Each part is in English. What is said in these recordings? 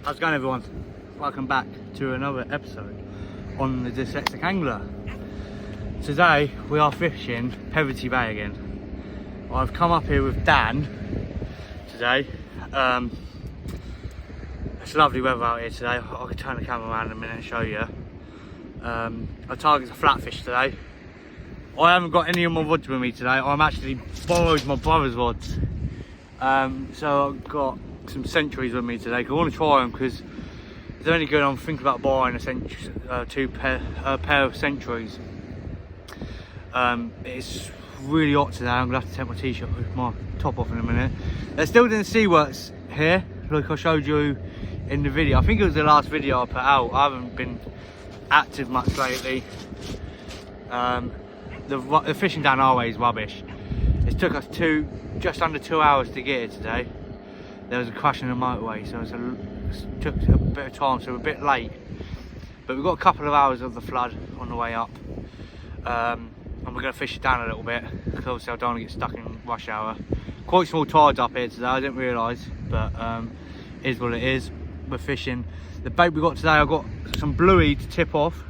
How's it going, everyone? Welcome back to another episode on the Dyslexic Angler. Today we are fishing Pevensey Bay again. I've come up here with Dan today. It's lovely weather out here today. I'll turn the camera around in a minute and show you. Our target's a flatfish today. I haven't got any of my rods with me today. I'm actually borrowed my brother's rods. So I've got some centuries with me today. I want to try them because they're only good. I'm thinking about buying a two pair of centuries. It's really hot today. I'm gonna have to take my t-shirt with my top off in a minute. They're still doing sea works here, like I showed you in the video. I think it was the last video I put out. I haven't been active much lately. The fishing down our way is rubbish. It took us just under 2 hours to get here today. There was a crash in the motorway, so it took a bit of time, so we're a bit late. But we've got a couple of hours of the flood on the way up. And we're going to fish it down a little bit, because obviously I don't want to get stuck in rush hour. Quite small tides up here today, I didn't realise, but it is what it is. We're fishing. The bait we got today, I got some bluey to tip off.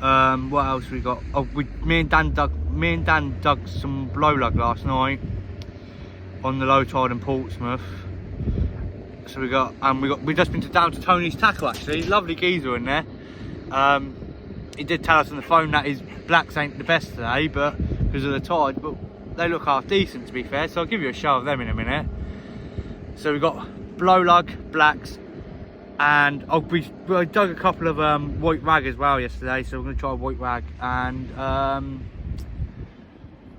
What else we got? Oh, me and Dan dug some blow lug last night on the low tide in Portsmouth. So we just been down to Tony's tackle actually. Lovely geezer in there. He did tell us on the phone that his blacks ain't the best today, but because of the tide, but they look half decent to be fair. So I'll give you a show of them in a minute. So we got blow lug, blacks, and we dug a couple of white rag as well yesterday, so we're going to try white rag and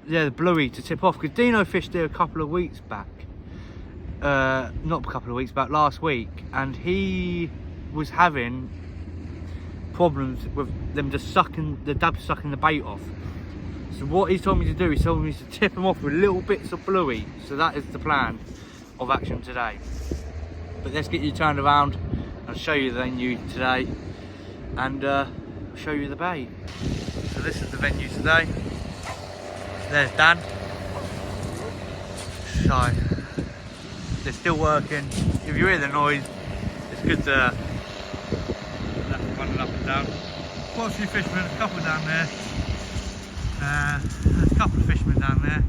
yeah, the bluey to tip off, because Dino fished there a couple of weeks back, not a couple of weeks back, last week, and he was having problems with them just the dab sucking the bait off. So what he's told me to do, he's told me to tip them off with little bits of bluey. So that is the plan of action today. But let's get you turned around. I'll show you the venue today and show you the bay. So this is the venue today. There's Dan. So they're still working. If you hear the noise, it's good to running up and down. Quite a few fishermen, a couple down there. There's a couple of fishermen down there.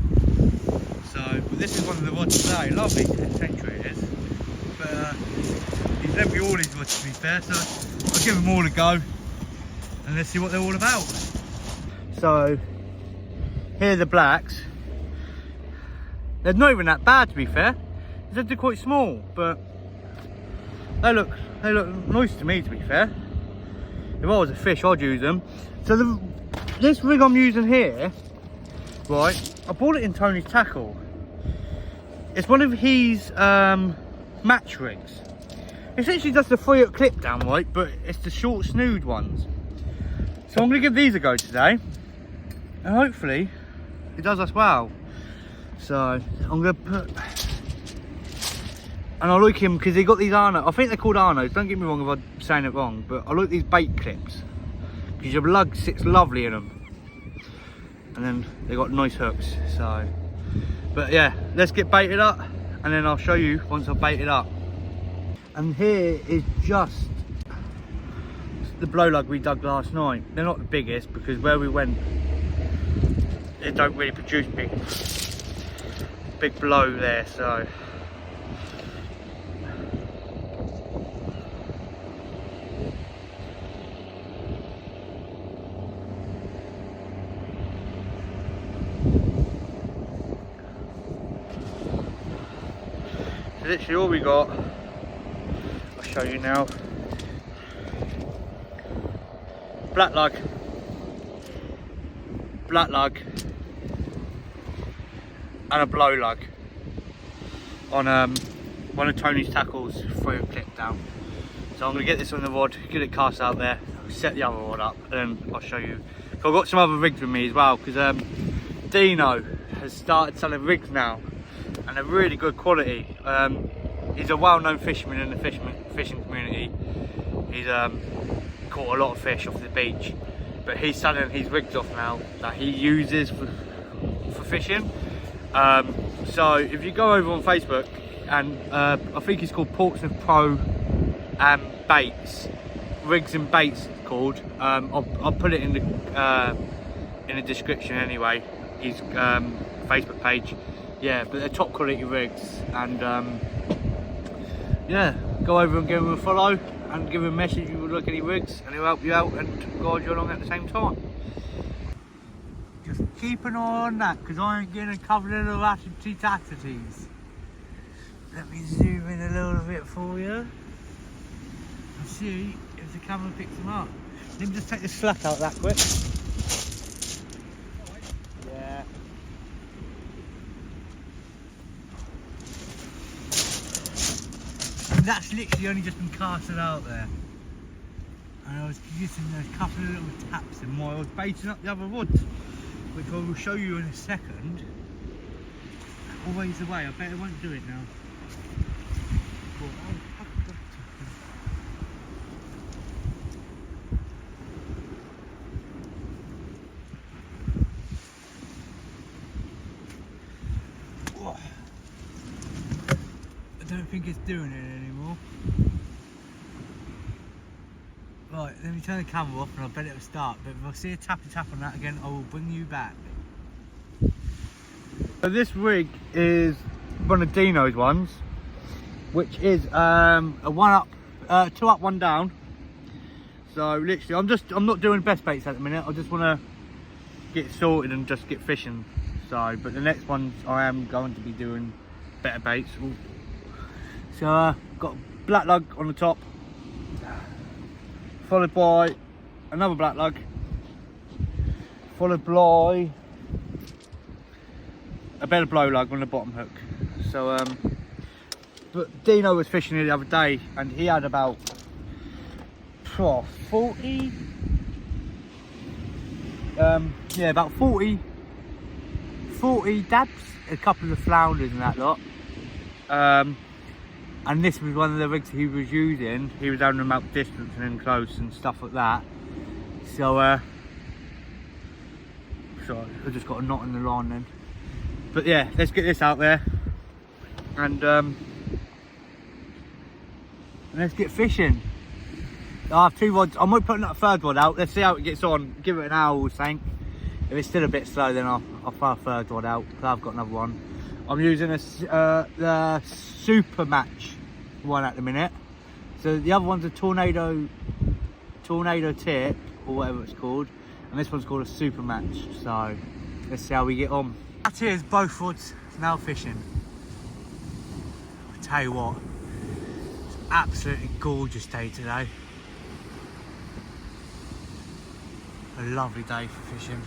So but this is one of the rods today. Lovely century it is. But he's lent me all his rods to be fair, so I'll give them all a go and let's see what they're all about. So here are the blacks. They're not even that bad to be fair. They're quite small, but they look nice to me to be fair. If I was a fish, I'd use them. So this rig I'm using here, right, I bought it in Tony's tackle. It's one of his match rigs. Essentially just a 3-hook clip down, right, but it's the short snood ones. So I'm going to give these a go today, and hopefully it does us well. So I'm going to put, and I like him because he got these Arnos. I think they're called Arnos, don't get me wrong if I'm saying it wrong, but I like these bait clips because your lug sits lovely in them, and then they got nice hooks. So but yeah, let's get baited up and then I'll show you once I've baited up. And here is just the blow lug we dug last night. They're not the biggest because where we went they don't really produce big blow there, so literally all we got, I'll show you now. Black lug, and a blow lug on one of Tony's tackles, 3-hook clip down. So I'm going to get this on the rod, get it cast out there, set the other rod up, and then I'll show you. So I've got some other rigs with me as well, because Dino has started selling rigs now, and they're really good quality. He's a well-known fisherman in the fishing community. He's caught a lot of fish off the beach, but he's selling his rigs off now that he uses for fishing. So if you go over on Facebook, and I think it's called Portsmouth Pro and baits. Rigs and baits it's called. I'll put it in the description anyway, his Facebook page. Yeah, but they're top quality rigs, and yeah, go over and give him a follow and give him a message if you would like any rigs, and he'll help you out and guide you along at the same time. Just keep an eye on that, because I ain't getting a couple of little attitudes. Let me zoom in a little bit for you and see if the camera picks them up. Let me just take the slack out that quick. Yeah. And that's literally only just been casted out there. And I was using a couple of little taps in while I was baiting up the other rods, which I will show you in a second. Always away, I bet I won't do it now. I don't think it's doing it anymore. Right, let me turn the camera off and I bet it'll start, but if I see a tappy tap on that again, I will bring you back. So this rig is one of Dino's ones, which is a 1 up, 2 up, 1 down. So literally, I'm not doing best baits at the minute. I just want to get sorted and just get fishing. So, but the next ones I am going to be doing better baits. Ooh. So got black lug on the top, followed by another black lug, followed by a better blow lug on the bottom hook. So but Dino was fishing here the other day and he had about 40 yeah, about 40 dabs, a couple of flounders and that lot. And this was one of the rigs he was using. He was having them out distance and in close and stuff like that. So sorry, I just got a knot in the line then. But yeah, let's get this out there and let's get fishing. I have 2 rods. I might put that 3rd rod out. Let's see how it gets on. Give it an hour or something. If it's still a bit slow, then I'll throw a 3rd rod out. I've got another one. I'm using the Super Match one at the minute. So the other one's a tornado tip or whatever it's called, and this one's called a Super Match. So let's see how we get on. That here's both rods now fishing. I tell you what, it's an absolutely gorgeous day today. A lovely day for fishing.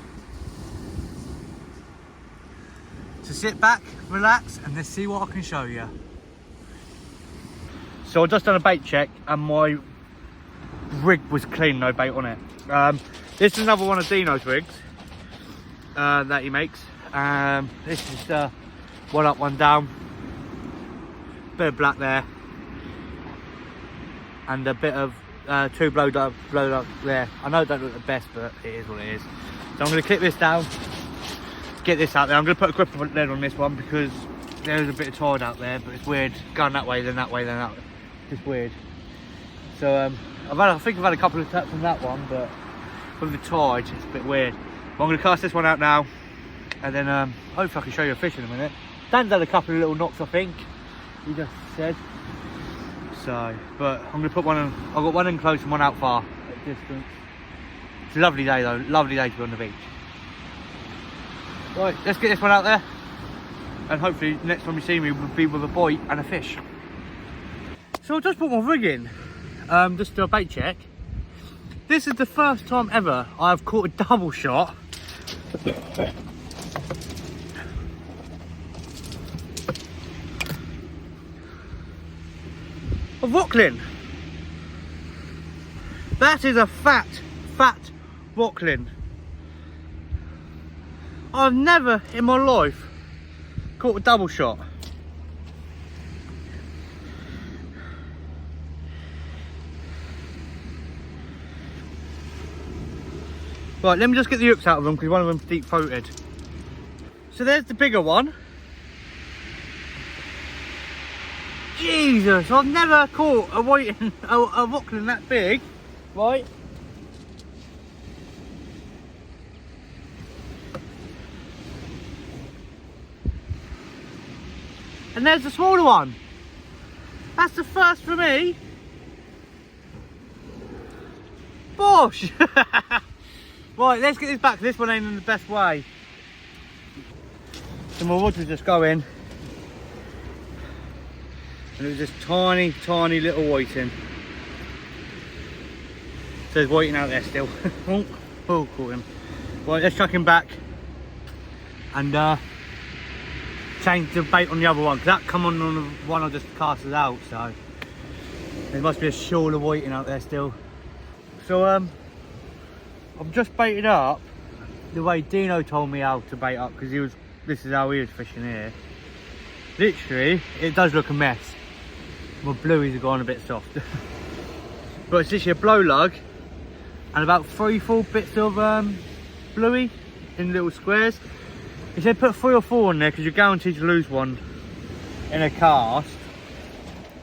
So sit back, relax, and let's see what I can show you. So I've just done a bait check and my rig was clean, no bait on it. This is another one of Dino's rigs that he makes. This is 1 up, 1 down. Bit of black there. And a bit of 2 blowed up there. I know it don't look the best, but it is what it is. So I'm going to clip this down. Get this out there. I'm going to put a grip lid on this one because there's a bit of tide out there, but it's weird going that way, then that way, then that way. It's weird. So I think I've had a couple of taps on that one, but with the tide it's a bit weird. But I'm going to cast this one out now, and then hopefully I can show you a fish in a minute. Dan's had a couple of little knocks, I think he just said. So, but I'm going to put one in. I've got one in close and one out far at distance. It's a lovely day though, lovely day to be on the beach. Right, let's get this one out there, and hopefully next time you see me will be with a bite and a fish. So I just put my rig in, just to do a bait check. This is the first time ever I've caught a double shot of rockling. That is a fat rockling. I've never in my life caught a double shot. Right, let me just get the hooks out of them because one of them's deep throated. So there's the bigger one. Jesus, I've never caught a whiting, a rockling that big, right? And there's the smaller one. That's the first for me. Bosh! Right, let's get this back. This one ain't in the best way. So my rod was just going. And it was just tiny, tiny little whiting. So there's whiting out there still. Oh, caught him. Right, let's chuck him back. And change the bait on the other one, because that come on the one I just casted out, so there must be a shoal of whiting out there still. So I've just baited up the way Dino told me how to bait up, because this is how he was fishing here. Literally, it does look a mess. My blueies have gone a bit soft. But it's literally a blow lug and about 3-4 bits of bluey in little squares. He said put 3 or 4 on there because you're guaranteed to lose one in a cast.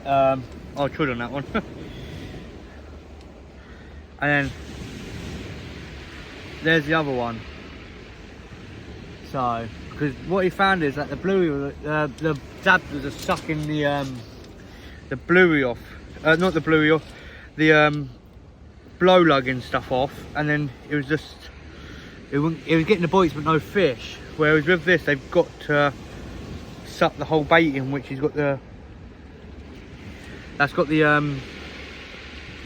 I tried on that one. And then there's the other one. So, because what he found is that the bluey, the dabs were just sucking the bluey off, not the bluey off, the blow lug and stuff off, and then it was just, it was getting the bites but no fish. Whereas with this, they've got to suck the whole bait in, which has got that's got the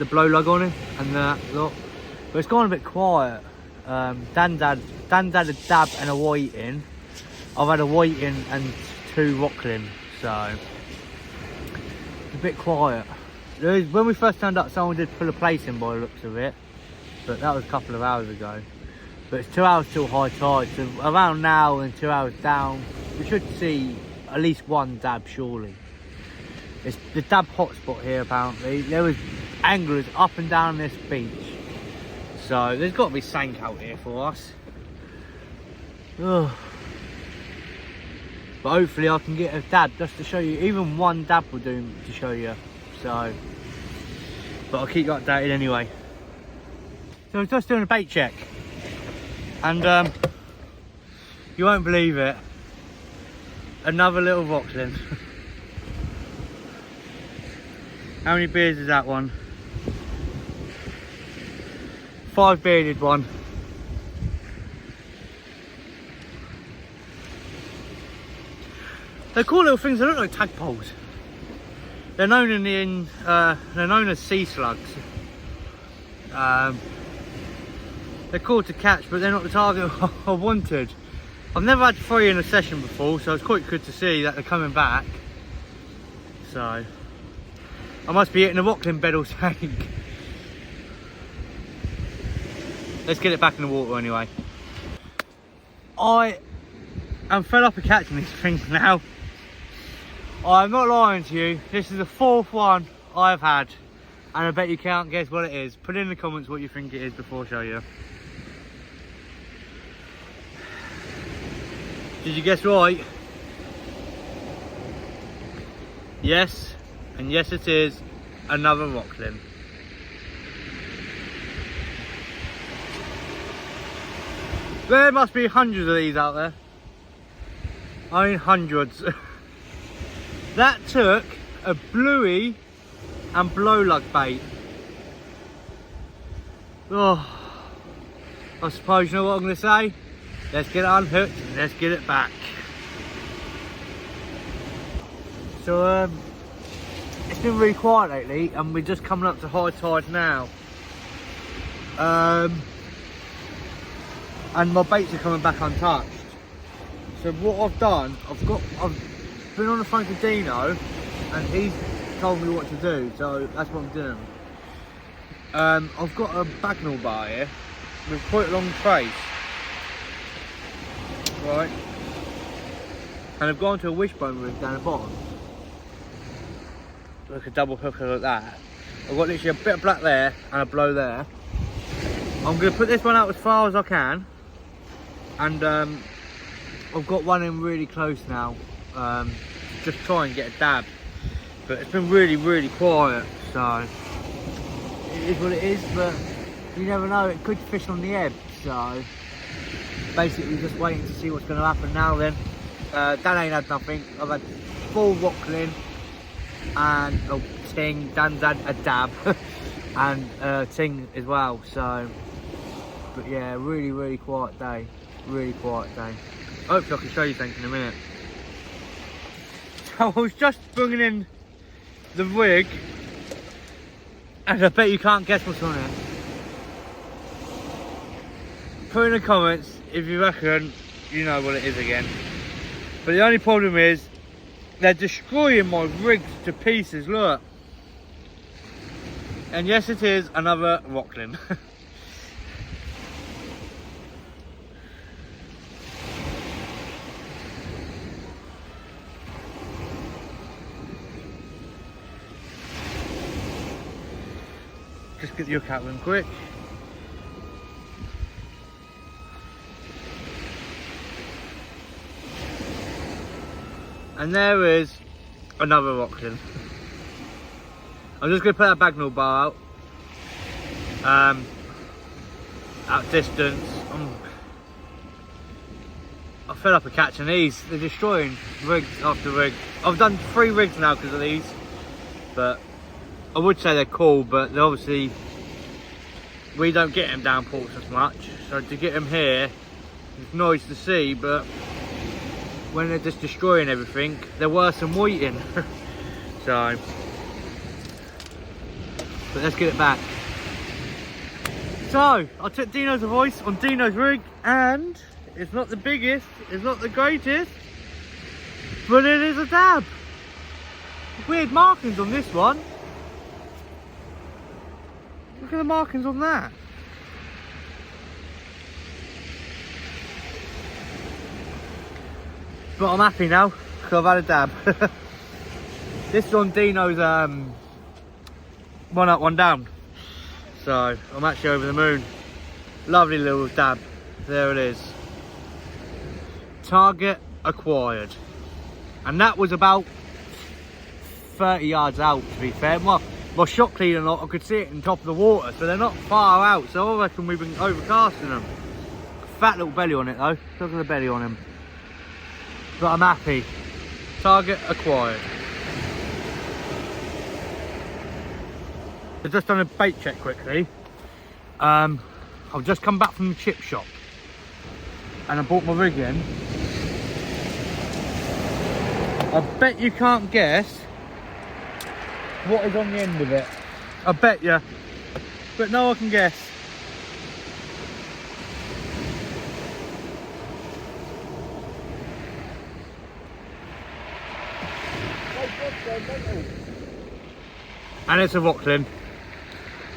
blow lug on it and that lot. But it's gone a bit quiet. Dan's had a dab and a white in. I've had a white in and 2 rockling, so it's a bit quiet. When we first turned up, someone did pull a plaice in by the looks of it, but that was a couple of hours ago. But it's 2 hours till high tide, so around now and 2 hours down, we should see at least 1 dab surely. It's the dab hotspot here apparently. There was anglers up and down this beach, so there's got to be sank out here for us. Ugh. But hopefully I can get a dab just to show you. Even 1 dab will do to show you. So, but I'll keep you updated anyway. So I was just doing a bait check, and you won't believe it, another little rockling. How many beers is that one? 5 bearded one. They're cool little things. They look like tadpoles. They're known they're known as sea slugs. They're cool to catch, but they're not the target I wanted. I've never had 3 in a session before, so it's quite good to see that they're coming back. So I must be hitting a rockling bed or something. Let's get it back in the water anyway. I am fed up of catching these things now. I'm not lying to you, this is the 4th one I've had, and I bet you can't guess what it is. Put in the comments what you think it is before I show you. Did you guess right? Yes, and yes it is another rockling. There must be hundreds of these out there. I mean hundreds. That took a bluey and blow lug bait. Oh, I suppose you know what I'm going to say? Let's get it unhooked and let's get it back. So it's been really quiet lately, and we're just coming up to high tide now. And my baits are coming back untouched. So what I've done, I've been on the phone to Dino, and he's told me what to do, so that's what I'm doing. I've got a bagnall bar here with quite a long trace, right? And I've gone to a wishbone rig down the bottom, like a double hooker like that. I've got literally a bit of black there and a blow there. I'm going to put this one out as far as I can, and I've got one in really close now. Just try and get a dab. but it's been really, really quiet, so it is what it is, but you never know, it could fish on the ebb, so basically just waiting to see what's going to happen now then. Dan ain't had nothing. I've had 4 rockling and a ting. Dan's had a dab and ting as well, so but yeah, really, really quiet day. Really quiet day. Hopefully I can show you things in a minute. So I was just bringing in the rig and I bet you can't guess what's on it. Put in the comments if you reckon you know what it is again. But the only problem is they're destroying my rigs to pieces, look. And yes, it is another rockling. Just get the hook out real quick. And there is another rockling. I'm just going to put that bagnall bar out. At distance. I feel like a catching these. They're destroying rig after rig. I've done 3 rigs now because of these. But I would say they're cool, but they're obviously we don't get them down Portsmouth much. So to get them here, it's nice to see, but when they're just destroying everything, they're worse than wheating. So, but let's get it back. So, I took Dino's advice on Dino's rig, and it's not the biggest, it's not the greatest, but it is a dab. Weird markings on this one. Look at the markings on that. But I'm happy now, because I've had a dab. This is on Dino's one up, one down. So I'm actually over the moon. Lovely little dab. There it is. Target acquired. And that was about 30 yards out, to be fair. My shot cleaner lot, I could see it in top of the water, so they're not far out. So I reckon we've been overcasting them. Fat little belly on it though. Look at the belly on him. But I'm happy. Target acquired. I've just done a bait check quickly. I've just come back from the chip shop and I bought my rig in. I bet you can't guess what is on the end of it. I bet you, but no one can guess. And it's a rockling.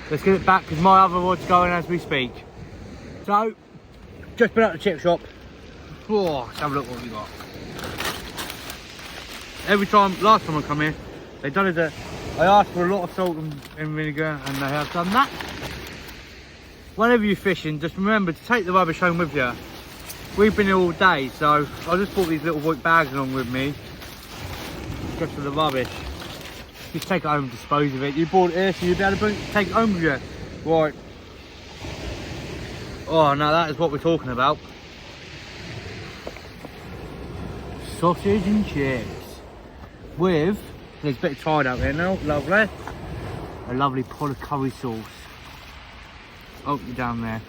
Let's get it back because my other rod's going as we speak. So, just been at the chip shop. Oh, let's have a look what we got. Every time, last time I come here, they done it. I asked for a lot of salt and vinegar, and they have done that. Whenever you're fishing, just remember to take the rubbish home with you. We've been here all day, so I just brought these little white bags along with me, just for the rubbish. Just take it home and dispose of it. You bought it here, so you'll be able to take it home with you. Right. Oh, now that is what we're talking about. Sausage and chips. With, there's a bit of tide out there now, lovely. A lovely pot of curry sauce. Oh, you're down there.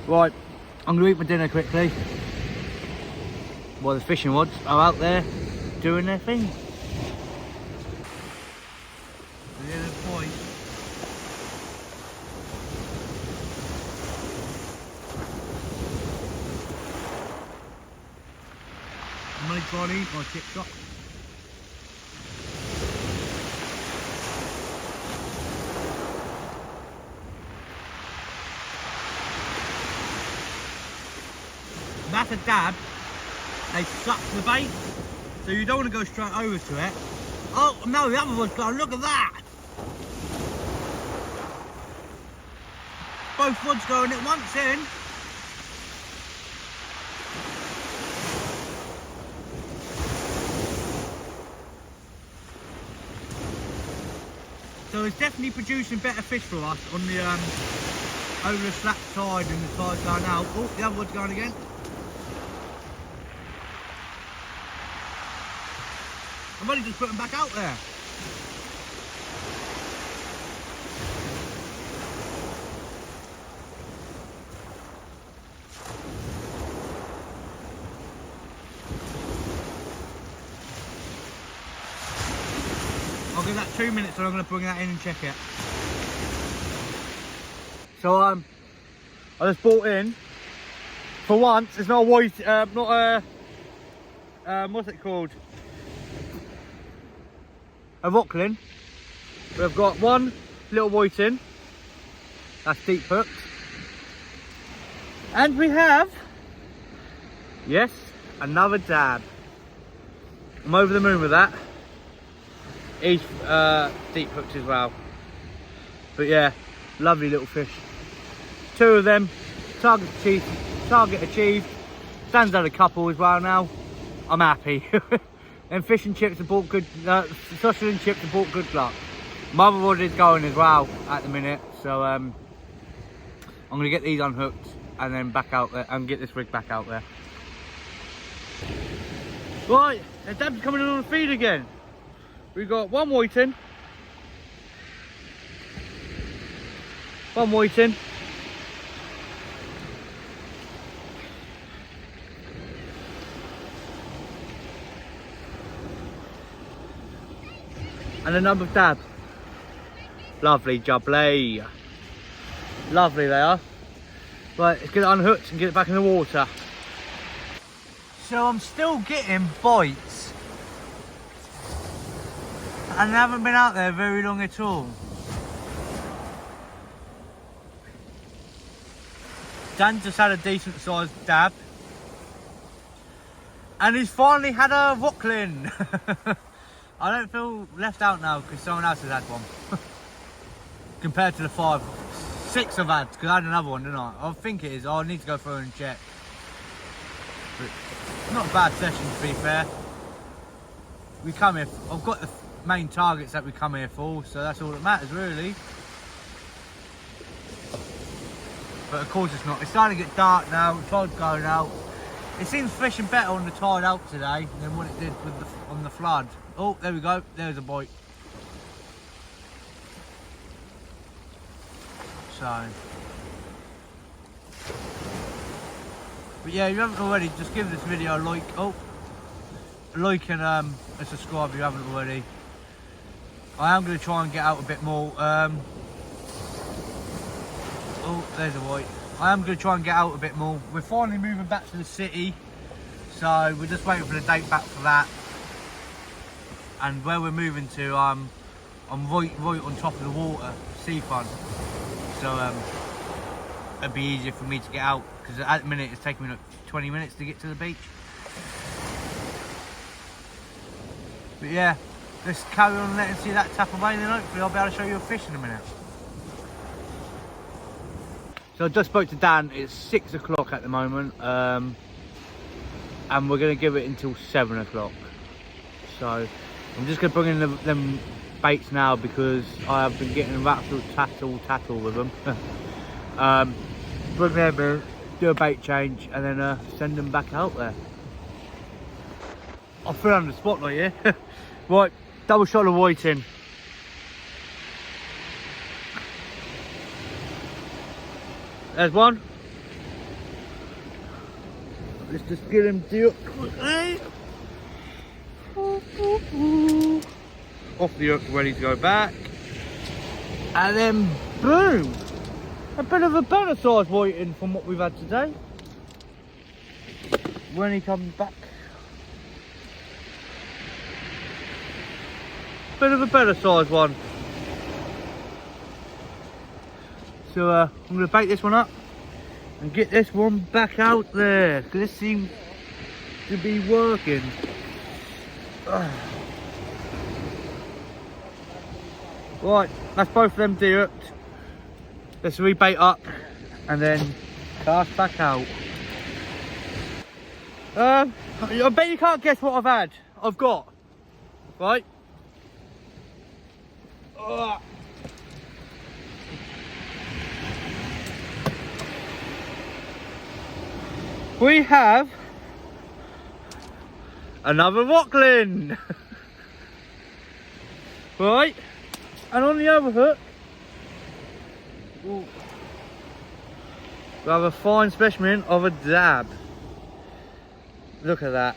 Right, I'm going to eat my dinner quickly. While the fishing rods are out there doing their thing. Money body or chip shop. That's a dab. They suck the bait, so you don't want to go straight over to it. Oh no, the other one's gone. Look at that. Both rods going at once in. So it's definitely producing better fish for us on the over the slack tide and the tide going out. Oh, the other one's going again. I'm only just putting back out there. I'll give that 2 minutes and I'm going to bring that in and check it. So I just brought in, for once, it's not a white, what's it called? A Rocklin. We've got one little whiting, that's deep hooked. And we have, yes, another dab. I'm over the moon with that. He's deep hooked as well. But yeah, lovely little fish. 2 of them, target achieved. Dan's had a couple as well now. I'm happy. And fish and chips have brought good, sausage and chips have brought good luck. My other rod is going as well at the minute, so I'm going to get these unhooked and then back out there and get this rig back out there. Right, the dab's coming in on the feed again. We've got one whiting, and another dab. Lovely jubbly. Lovely they are. Right, let's get it unhooked and get it back in the water. So I'm still getting bites. And they haven't been out there very long at all. Dan just had a decent sized dab. And he's finally had a Rocklin. I don't feel left out now because someone else has had one. Compared to the 5, 6 I've had, because I had another one, didn't I? I think it is. I'll need to go through and check. But not a bad session, to be fair. We come here, I've got the main targets that we come here for, so that's all that matters, really. But of course it's not. It's starting to get dark now, the tide's going out. It seems fishing better on the tide out today than what it did with on the flood. Oh, there we go. There's a bite. So, but yeah, if you haven't already, just give this video a like. Oh, a like and a subscribe if you haven't already. I am going to try and get out a bit more. Oh, there's a white. I am going to try and get out a bit more. We're finally moving back to the city, so we're just waiting for the date back for that. And where we're moving to, I'm right on top of the water, seafront. So it'd be easier for me to get out, because at the minute it's taking me like 20 minutes to get to the beach. But yeah, let's carry on letting see that tap away, and then hopefully I'll be able to show you a fish in a minute. So I just spoke to Dan. It's 6 o'clock at the moment, and we're going to give it until 7 o'clock. So I'm just going to bring in them baits now, because I have been getting absolute tattle with them. Bring them in, do a bait change, and then send them back out there. I feel under the spotlight here. Right, double shot of whiting. There's one. Let's just get him deal quickly. Off the hook, ready to go back. And then boom! A bit of a better size whiting from what we've had today. When he comes back. Bit of a better size one. So I'm going to bait this one up and get this one back out there, because this seems to be working. Right, that's both of them de-hooked. Let's rebait up and then cast back out. I bet you can't guess what I've got, right? we have another rockling. Right, and on the other hook, ooh, we have a fine specimen of a dab. Look at that.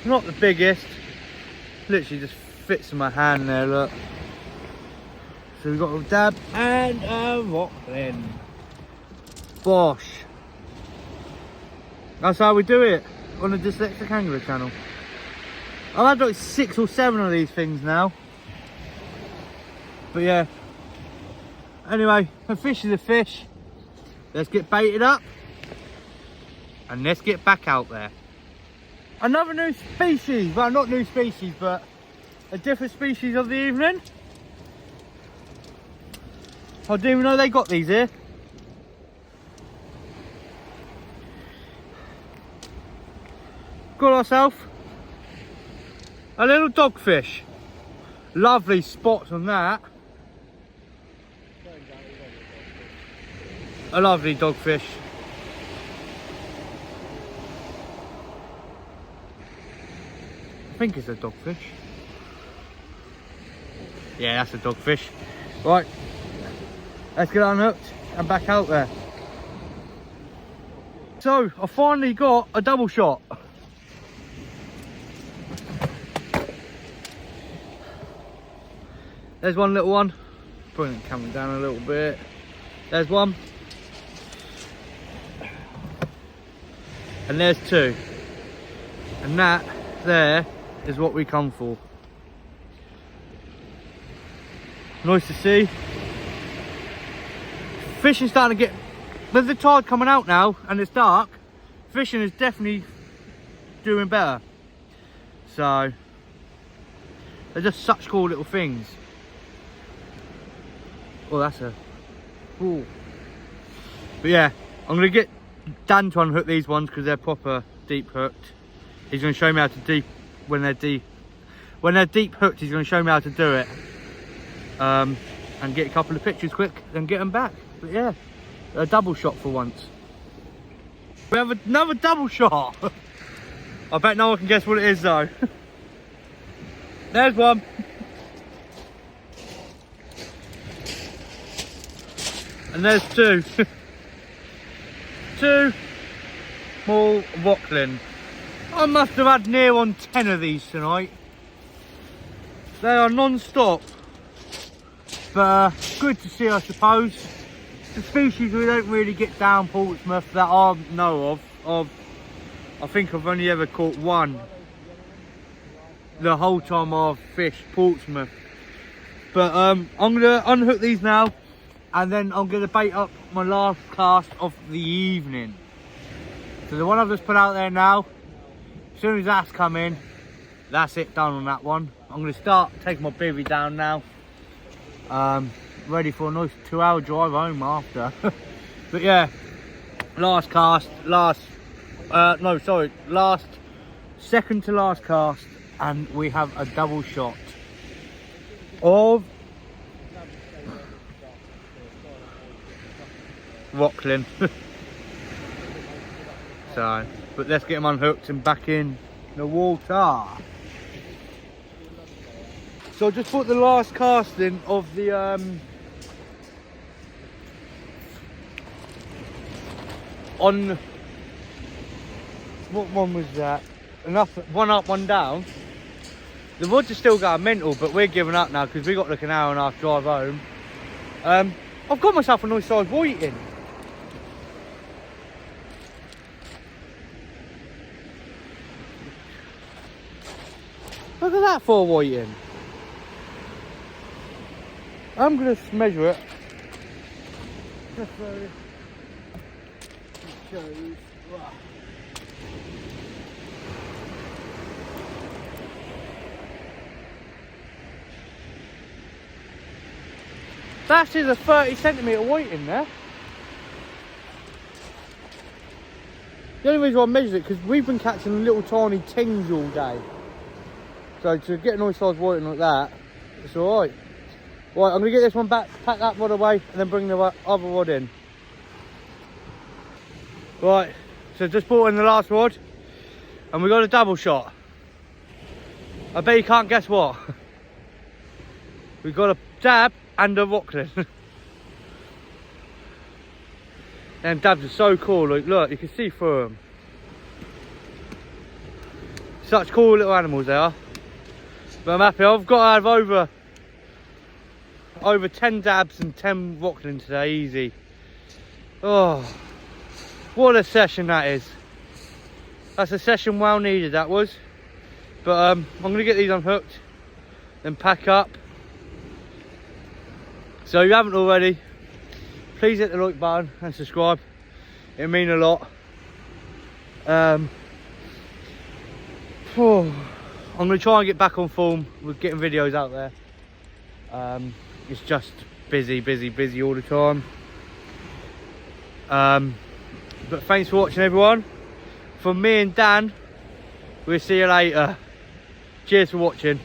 Not the biggest, literally just fits in my hand there, look. So we've got a dab and a rockling. Bosh. That's how we do it on the Dyslexic Angler channel. I've had like 6 or 7 of these things now. But yeah. Anyway, a fish is a fish. Let's get baited up. And let's get back out there. Another new species. Well, not new species, but a different species of the evening. I didn't even know they got these here. Got ourselves a little dogfish. Lovely spots on that. A lovely dogfish. I think it's a dogfish. Yeah, that's a dogfish. Right, let's get unhooked and back out there. So, I finally got a double shot. There's one little one. Putting the camera down a little bit. There's one. And there's 2. And that there is what we come for. Nice to see. Fishing's starting to get, with the tide coming out now and it's dark, fishing is definitely doing better. So they're just such cool little things. Oh, that's a, ooh. But yeah, I'm gonna get Dan to unhook these ones because they're proper deep hooked. He's gonna show me how to when they're deep hooked. He's gonna show me how to do it, and get a couple of pictures quick, then get them back. But yeah, a double shot for once. We have another double shot. I bet no one can guess what it is though. There's one. And there's 2. 2 small rockling. I must have had near on 10 of these tonight. They are non-stop. But good to see, I suppose. The species we don't really get down Portsmouth that I know of. I think I've only ever caught one the whole time I've fished Portsmouth. But I'm gonna unhook these now, and then I'm gonna bait up my last cast of the evening. So the one I've just put out there now, as soon as that's come in, that's it, done on that one. I'm gonna start taking my bivvy down now. Ready for a nice 2-hour drive home after. But yeah, last cast, second to last cast, and we have a double shot of rockling. So, but let's get them unhooked and back in the water. So I just put the last cast in of the on, what one was that? One up, one down. The rods are still going mental, but we're giving up now because we got like an hour and a half drive home. I've got myself a nice size whiting. Look at that for a whiting. I'm going to measure it. Just so it shows. That is a 30cm weight in there. The only reason I measured it because we've been catching little tiny tings all day. So to get a nice size whiting like that, it's alright. Right, I'm going to get this one back, pack that rod away, and then bring the other rod in. Right, So just brought in the last rod and we got a double shot. I bet you can't guess what. We got a dab and a rockling. Them dabs are so cool, look, you can see through them. Such cool little animals they are. But I'm happy, I've got to have over 10 dabs and 10 rocklings today, easy. Oh, what a session that is. That's a session well needed, that was. But I'm going to get these unhooked, then pack up. So if you haven't already, please hit the like button and subscribe. It'll mean a lot. I'm going to try and get back on form with getting videos out there. It's just busy all the time. But thanks for watching, everyone. From me and Dan, we'll see you later. Cheers for watching.